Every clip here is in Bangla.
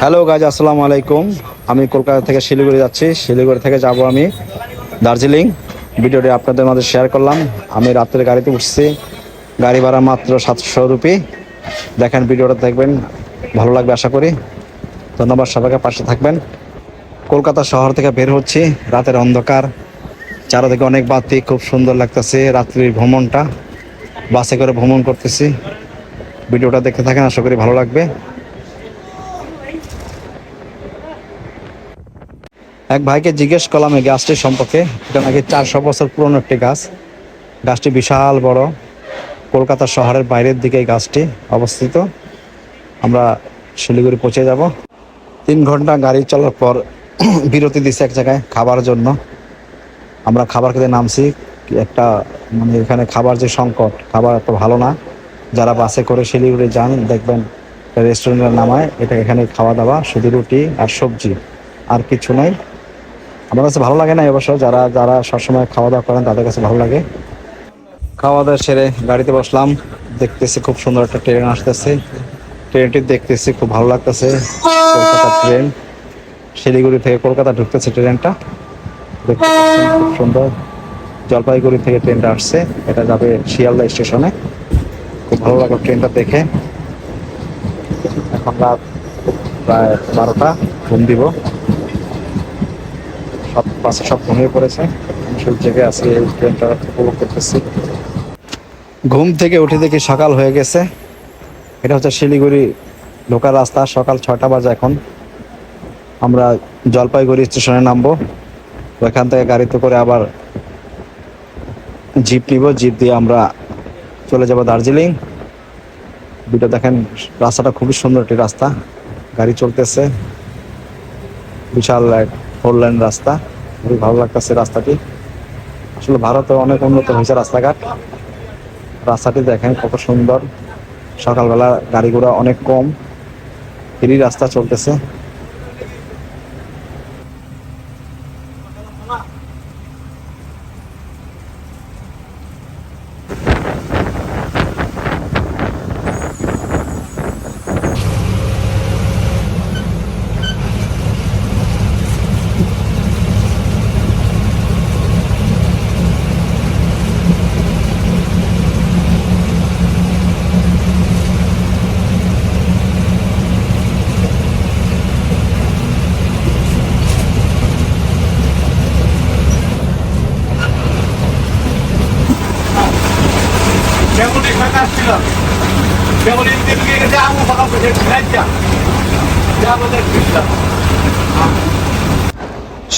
হ্যালো গাইজ, আসসালামু আলাইকুম। আমি কলকাতা থেকে শিলিগুড়ি যাচ্ছি। শিলিগুড়ি থেকে যাব আমি দার্জিলিং। ভিডিওটি আপনাদের মাঝে শেয়ার করলাম। আমি রাত্রে গাড়িতে উঠছি, গাড়ি ভাড়া মাত্র 700 রুপি। দেখেন, ভিডিওটা দেখবেন, ভালো লাগবে আশা করি। ধন্যবাদ, সবাইকে পাশে থাকবেন। কলকাতা শহর থেকে বের হচ্ছি, রাতের অন্ধকার, চারদিকে অনেক বাতি, খুব সুন্দর লাগতেছে রাত্রির ভ্রমণটা। বাসে করে ভ্রমণ করতেছি। ভিডিওটা দেখতে থাকেন, আশা করি ভালো লাগবে। এক ভাইকে জিজ্ঞেস করলাম এই গাছটির সম্পর্কে। এটা নাকি 400 বছর পুরনো একটি গাছ। গাছটি বিশাল বড়। কলকাতা শহরের বাইরের দিকে এই গাছটি অবস্থিত। আমরা শিলিগুড়ি পৌঁছে যাব। 3 ঘন্টা গাড়ি চলার পর বিরতি দিচ্ছে এক জায়গায় খাবার জন্য। আমরা খাবার খেতে নামছি। একটা এখানে খাবার যে সংকট, খাবার এত ভালো না। যারা বাসে করে শিলিগুড়ি যান দেখবেন রেস্টুরেন্টের নামায়, এটা এখানে খাওয়া দাওয়া শুধু রুটি আর সবজি, আর কিছু নাই। আমার কাছে ভালো লাগে না অবশ্য, যারা যারা সবসময় খাওয়া দাওয়া করেন তাদের কাছে ভালো লাগে। খাওয়া দাওয়া সেরে গাড়িতে বসলাম। দেখতেছি খুব সুন্দর একটা ট্রেন আসতেছে। ট্রেনটি দেখতেছি, খুব ভালো লাগতেছে। কলকাতা ট্রেন, শিলিগুড়ি থেকে কলকাতা ঢুকতেছে ট্রেনটা। দেখতে পাচ্ছেন খুব সুন্দর। জলপাইগুড়ি থেকে ট্রেনটা আসছে, এটা যাবে শিয়ালদা স্টেশনে। খুব ভালো লাগলো ট্রেনটা দেখে। এখন রাত প্রায় 12টা, ঘুম দিব। সব বাসে সব ঘুমিয়ে পড়েছে, আমি শুধু জেগে আছি, এই ট্রেনটা উপভোগ করতেছি। ঘুম থেকে উঠে দেখি সকাল হয়ে গেছে। এটা হচ্ছে শিলিগুড়ি ঢোকার রাস্তা। সকাল 6টা বাজে এখন। আমরা জলপাইগুড়ি স্টেশনে নামবো। ওইখান থেকে গাড়িতে করে আবার জিপ নিব, জিপ দিয়ে আমরা চলে যাব দার্জিলিং। ভিডিও দেখেন, রাস্তাটা খুবই সুন্দর একটি রাস্তা। গাড়ি চলতেছে, বিশাল এক 4 লেন রাস্তা। খুবই ভালো লাগতেছে রাস্তাটি। আসলে ভারতে অনেক উন্নত হয়েছে রাস্তাঘাট। রাস্তাটি দেখেন কত সুন্দর। সকালবেলা গাড়ি ঘোড়া অনেক কম, ফ্রি রাস্তা চলতেছে।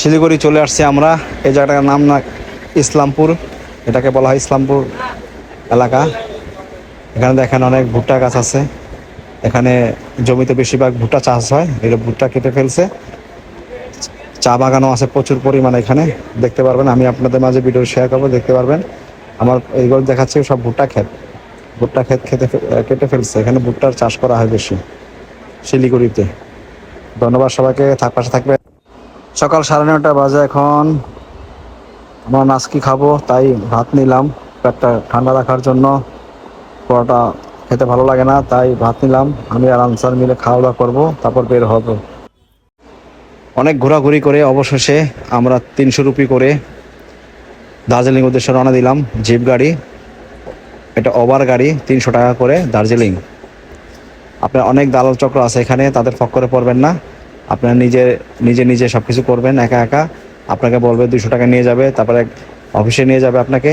শিলিগুড়ি চলে আসছি আমরা। এই জায়গাটার নাম না ইসলামপুর, এটাকে বলা হয় ইসলামপুর এলাকা। এখানে দেখেন অনেক ভুট্টা গাছ আছে। এখানে জমিতে বেশিরভাগ ভুট্টা চাষ হয়। এটা ভুট্টা কেটে ফেলছে। চা বাগানও আছে প্রচুর পরিমাণে এখানে, দেখতে পারবেন। আমি আপনাদের মাঝে ভিডিও শেয়ার করবো, দেখতে পারবেন। আমার এইগুলো দেখাচ্ছে সব ভুট্টা ক্ষেত। ভুট্টা ক্ষেত কেটে ফেলছে। এখানে ভুট্টার চাষ করা হয় বেশি শিলিগুড়িতে। ধন্যবাদ সবাইকে, পাশে থাকবে। সকাল 9:30 বাজে এখন। আমরা নাস্কি খাবো, তাই ভাত নিলাম পেটটা ঠান্ডা রাখার জন্য। পরোটা খেতে ভালো লাগে না, তাই ভাত নিলাম। আমি আর আনসার মিলে খাওয়া দাওয়া করবো, তারপর বের হবো। অনেক ঘোরাঘুরি করে অবশেষে আমরা 300 রুপি করে দার্জিলিং উদ্দেশ্যে রওনা দিলাম। জিপ গাড়ি, এটা ওভার গাড়ি, 300 টাকা করে দার্জিলিং। আপনার অনেক দালাল চক্র আছে এখানে, তাদের ফক্করে পড়বেন না। আপনার নিজে নিজে নিজে সব কিছু করবেন একা একা। আপনাকে বলবে 200 টাকা নিয়ে যাবে, তারপরে অফিসে নিয়ে যাবে, আপনাকে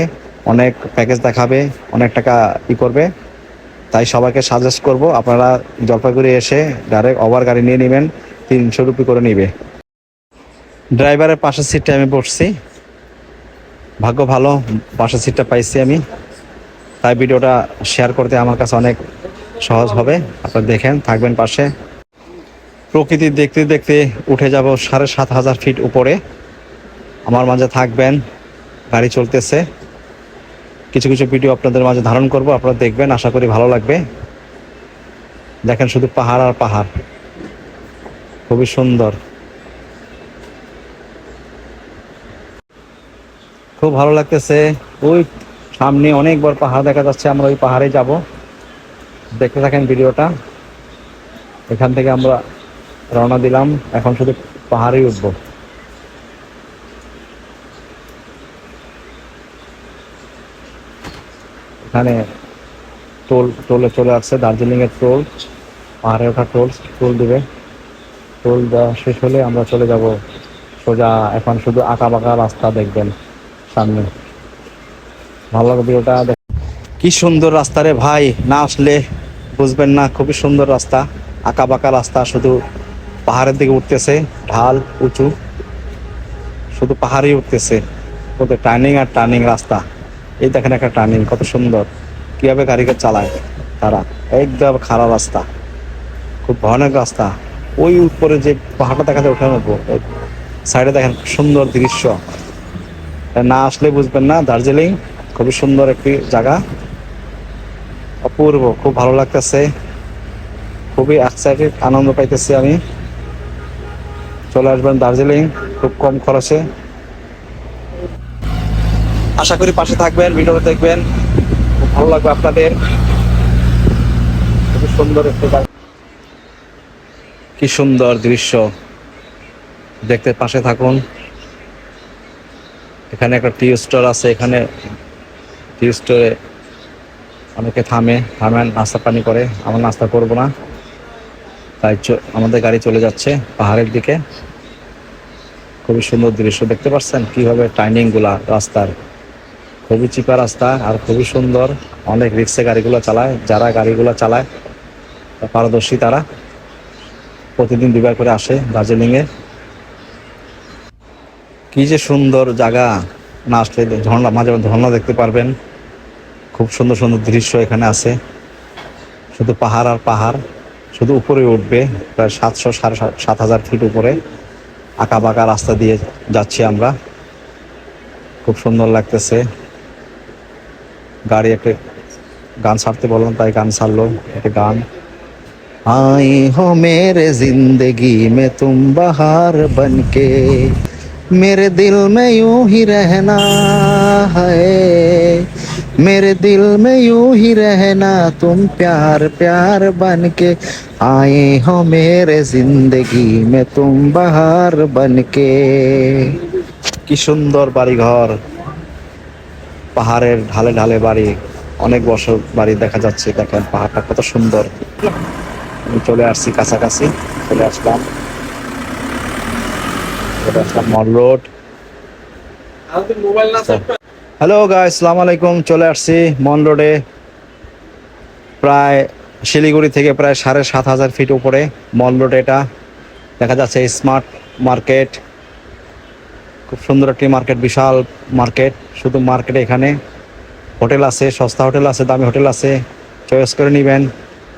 অনেক প্যাকেজ দেখাবে, অনেক টাকা করবে। তাই সবাইকে সাজেস্ট করব আপনারা জলপাইগুড়ি এসে ডাইরেক্ট ওভার গাড়ি নিয়ে নেবেন, 300 রুপি করে নিবে। ড্রাইভারের পাশের সিটটা আমি বসছি, ভাগ্য ভালো পাশের সিটটা পাইছি আমি। তাই ভিডিওটা শেয়ার করতে আমার কাছে অনেক সহজ হবে। আপনারা দেখেন, থাকবেন পাশে। প্রকৃতি দেখতে দেখতে উঠে যাব 7,500 ফিট উপরে। আমার মাঝে থাকবেন, গাড়ি চলতেছে। কিছু কিছু ভিডিও আপনাদের মাঝে ধারণ করব, আপনারা দেখবেন, আশা করি ভালো লাগবে। দেখেন শুধু পাহাড় আর পাহাড়, খুবই সুন্দর, খুব ভালো লাগতেছে। ওই সামনে অনেক বড় পাহাড় দেখা যাচ্ছে, আমরা ওই পাহাড়ে যাব। দেখতে থাকেন ভিডিওটা। এখান থেকে আমরা রওনা দিলাম, এখন শুধু পাহাড়েই উঠবো। এখানে টোলে চলে আসছে, দার্জিলিং এর টোল, পাহাড়ে ওঠা টোল, টোল দিবে। টোল দেওয়া শেষ হলে আমরা চলে যাব সোজা। এখন শুধু আঁকা বাঁকা রাস্তা দেখবেন সামনে। ভালো লাগবে ওটা। কি সুন্দর রাস্তা রে ভাই, না আসলে বুঝবেন না। খুবই সুন্দর রাস্তা, আঁকা বাঁকা রাস্তা, শুধু পাহাড়ের দিকে উঠতেছে, ঢাল উঁচু, শুধু পাহাড়ই উঠতেছে। কত টার্নিং আর টার্নিং রাস্তা। এই দেখেন একটা টার্নিং, কত সুন্দর, কিভাবে গাড়িকে চালায় তারা। একদম খারাপ রাস্তা, খুব ভয়ানক রাস্তা। ওই উপরে যে পাহাড়টা দেখা যায় ওঠার মতো, সাইডে দেখেন সুন্দর দৃশ্য। না আসলে বুঝবেন না। দার্জিলিং খুবই সুন্দর একটি জায়গা, অপূর্ব, খুব ভালো লাগতেছে, খুবই এক্সাইটেড, আনন্দ পাইতেছি আমি। চলে আসবেন দার্জিলিং, খুব কম খরচে। আশা করি পাশে থাকবেন, ভিডিও দেখবেন, খুব ভালো লাগবে আপনাদের। খুবই সুন্দর একটি জায়গা, কি সুন্দর দৃশ্য দেখতে, পাশে থাকুন। এখানে একটা টি স্টোর আছে, এখানে টি স্টোরে অনেকে থামেন নাস্তা পানি করে। আমরা নাস্তা করব না, তাই আমাদের গাড়ি চলে যাচ্ছে পাহাড়ের দিকে। খুবই সুন্দর দৃশ্য দেখতে পাচ্ছেন, কিভাবে টার্নিং গুলা রাস্তার। খুবই চিপা রাস্তা আর খুবই সুন্দর। অনেক রিক্সে গাড়িগুলো চালায়, যারা গাড়িগুলো চালায় পারদর্শী, তারা প্রতিদিন দুবার করে আসে দার্জিলিংয়ে। কি যে সুন্দর জায়গা, না আসলে ঝর্ণা, মাঝে মাঝে ঝর্ণা দেখতে পারবেন। খুব সুন্দর সুন্দর দৃশ্য এখানে আছে, শুধু পাহাড় আর পাহাড়, শুধু উপরে উঠবে। প্রায় 700-7,500 ফিট উপরে আঁকা বাঁকা রাস্তা দিয়ে যাচ্ছি আমরা। খুব সুন্দর লাগতেছে। গাড়ি একটা গান ছাড়তে বললাম, তাই গান ছাড়লো, একটা গান। आई हो मेरे जिंदगी में तुम बहार बनके, मेरे दिल में यूं ही रहना है, मेरे दिल में यूं ही रहना, तुम प्यार प्यार बनके, आए हो मेरे जिंदगी में तुम बहार बनके। কি সুন্দর বাড়ি ঘর, পাহাড়ের ঢালে ঢালে বাড়ি, অনেক বছর বাড়ি দেখা যাচ্ছে। দেখেন পাহাড়টা কত সুন্দর। আমি চলে আসছি কাছাকাছি, চলে আসলাম মল রোড। হ্যালো গাইস, আসসালামু আলাইকুম। চলে আসছি মল রোডে, প্রায় শিলিগুড়ি থেকে প্রায় 7,500 ফিট উপরে মল রোড। এটা দেখা যাচ্ছে স্মার্ট মার্কেট, খুব সুন্দর একটি মার্কেট, বিশাল মার্কেট। শুধু মার্কেটে এখানে হোটেল আছে, সস্তা হোটেল আছে, দামি হোটেল আছে, চয়েস করে নেবেন।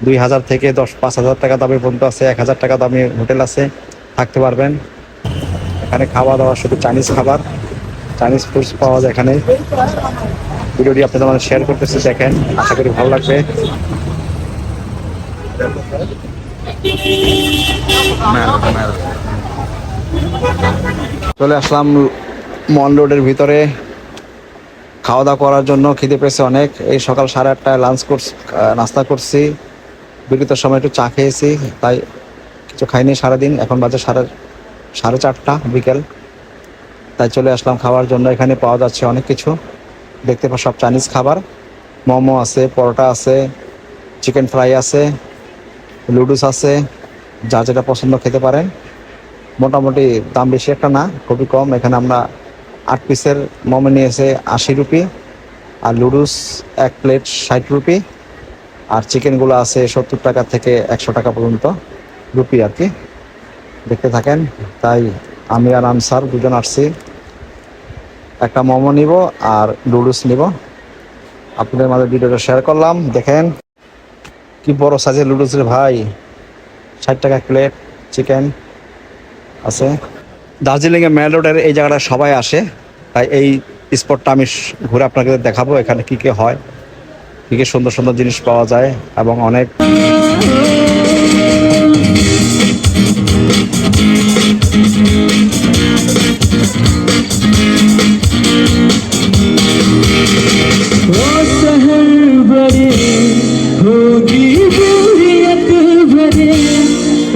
2,000 থেকে 5,000 টাকা দামি পর্যন্ত আছে, 1,000 টাকা দামি হোটেল আছে, থাকতে পারবেন। এখানে খাওয়া দাওয়া শুধু চাইনিজ খাবার, চাইনিজ ফুডস পাওয়া যায় এখানে। ভিডিওটি আপনাদের মানে শেয়ার করতেছি, দেখেন, আশা করি ভালো লাগবে। চলে আসলাম মল রোডের ভিতরে খাওয়া দাওয়া করার জন্য। খিদে পেয়েছে অনেক। এই সকাল 8:30টায় নাস্তা করছি, বিরতির সময় একটু চা খেয়েছি, তাই কিছু খাইনি সারাদিন। এখন বাজে 4:30 বিকেল, তাই চলে আসলাম খাওয়ার জন্য। এখানে পাওয়া যাচ্ছে অনেক কিছু, দেখতে পাওয়া সব চাইনিজ খাবার। মোমো আছে, পরোটা আছে, চিকেন ফ্রাই আছে, লুডুস আছে, যা যেটা পছন্দ খেতে পারেন। মোটামুটি দাম বেশি একটা না, খুবই কম। এখানে আমরা 8 পিসের মোমো নিয়েছে 80 রুপি, আর লুডুস 1 প্লেট 60 রুপি, আর চিকেনগুলো আছে 70 টাকা থেকে 100 টাকা পর্যন্ত রুপি আর কি। দেখতে থাকেন। তাই আমি আর আনসার দুজন আসছি, একটা মোমো নিব আর লুডুস নিব। আপনাদের মাঝে ভিডিওটা শেয়ার করলাম, দেখেন কি বড় সাইজের লুডুস রে ভাই, 60 টাকা প্লেট। চিকেন আছে। দার্জিলিংয়ে মেল রোডের এই জায়গাটা সবাই আসে, তাই এই স্পটটা আমি ঘুরে আপনাকে দেখাবো। এখানে কী কী হয়, কী কী সুন্দর সুন্দর জিনিস পাওয়া যায়, এবং অনেক होगी बोरियत भरे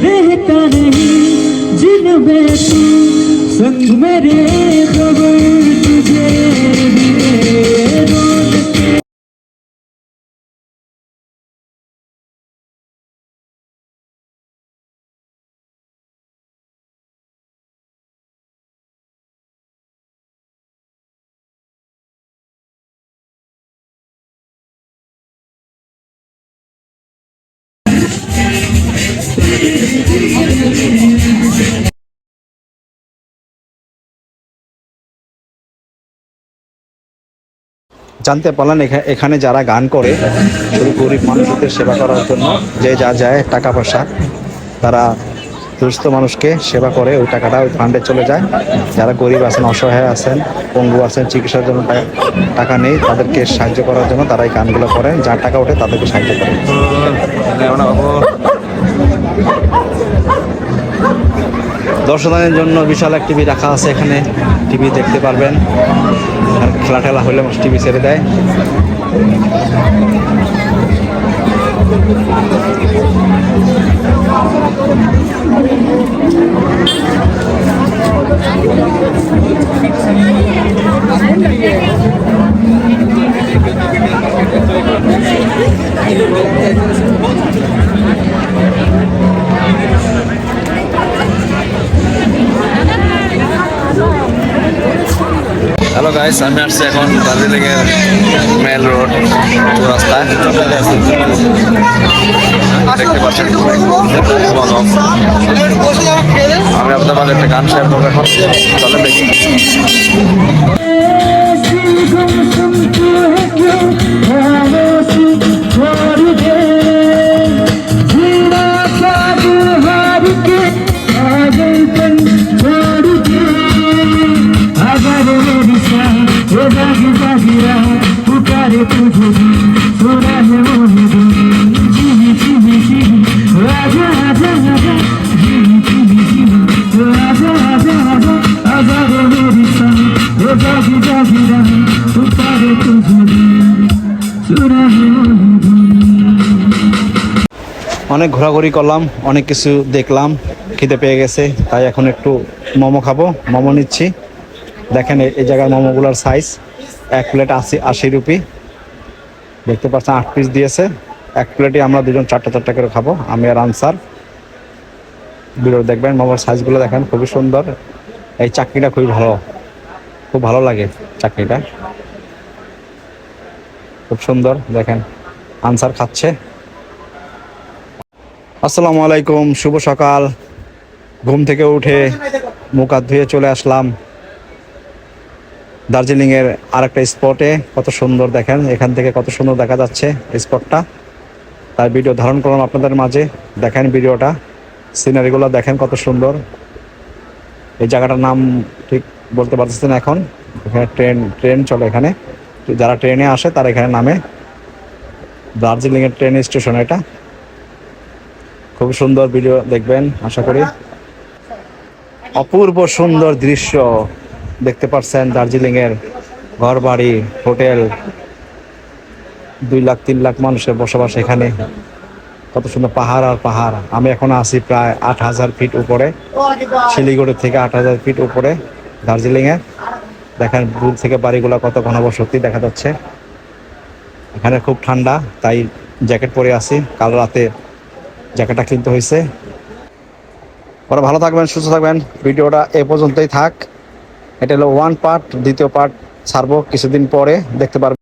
रहता है नहीं जिनमें तू संग मेरे खबर तुझे दिए रोज জানতে পারলেন এখানে যারা গান করে শুধু গরিব মানুষদের সেবা করার জন্য যে যা যায় টাকা পয়সা তারা দুস্থ মানুষকে সেবা করে ওই টাকাটা ওই ফান্ডে চলে যায়। যারা গরিব আছেন, অসহায় আছেন, পঙ্গু আছেন, চিকিৎসার জন্য টাকা নেই, তাদেরকে সাহায্য করার জন্য তারা এই গানগুলো করেন। যার টাকা ওঠে তাদেরকে সাহায্য করেন। দর্শকদের জন্য বিশাল এক টিভি রাখা আছে, এখানে টিভি দেখতে পারবেন। আর খেলা টেলা হলে টিভি ছেড়ে দেয়। হ্যালো গাইস, আমি আসছি এখন দার্জিলিংয়ের মেল রোড রাস্তায়। দেখতে পাচ্ছেন আমি আপনাদের মাঝে একটা গান শেয়ার করবো এখন। চলে দেখি। অনেক ঘোরাঘুরি করলাম, অনেক কিছু দেখলাম, খিদে পেয়ে গেছে, তাই এখন একটু মোমো খাবো। মোমো নিচ্ছি। দেখেন এই জায়গার মোমোগুলোর সাইজ, এক প্লেট 80 রুপি। দেখতে পাচ্ছেন 8 পিস দিয়েছে। এক প্লেটে আমরা দুজন 4টা করে খাবো, আমি আর আনসার। ভিডিও দেখবেন, মোমোর সাইজগুলো দেখেন, খুবই সুন্দর। এই চাকরিটা খুবই ভালো, খুব ভালো লাগে চাকরিটা, খুব সুন্দর। দেখেন আনসার খাচ্ছে। আসসালামু আলাইকুম, শুভ সকাল। ঘুম থেকে উঠে মুখ হাত ধুয়ে চলে আসলাম দার্জিলিংয়ের আরেকটা স্পটে। কত সুন্দর দেখেন, এখান থেকে কত সুন্দর দেখা যাচ্ছে স্পটটা, তাই ভিডিও ধারণ করলাম আপনাদের মাঝে। দেখেন ভিডিওটা, সিনারিগুলো দেখেন কত সুন্দর। এই জায়গাটার নাম ঠিক বলতে পারতেছি না এখন। এখানে ট্রেন চলে, এখানে যারা ট্রেনে আসে তারা এখানে নামে। দার্জিলিংয়ের ট্রেন স্টেশন এটা। খুব সুন্দর ভিডিও দেখবেন আশা করি। অপূর্ব সুন্দর দৃশ্য দেখতে পাচ্ছেন দার্জিলিংয়ের ঘর বাড়ি, হোটেল। 2 লাখ 3 লাখ মানুষের বসবাস এখানে। কত সুন্দর পাহাড় আর পাহাড়। আমি এখন আছি প্রায় 8000 ফিট উপরে, শিলিগুড়ি থেকে 8000 ফিট উপরে দার্জিলিংয়ে। দেখেন দূর থেকে বাড়িগুলো কত ঘনবসতি দেখা যাচ্ছে। এখানে খুব ঠান্ডা, তাই জ্যাকেট পরে আছি। কাল রাতে জ্যাকেটটা কিনতে হয়েছে। ওরা ভালো থাকবেন, সুস্থ থাকবেন। ভিডিওটা এ পর্যন্তই থাক। এটা হলো 1 পার্ট, দ্বিতীয় পার্ট ছাড়বো কিছুদিন পরে, দেখতে পারবেন।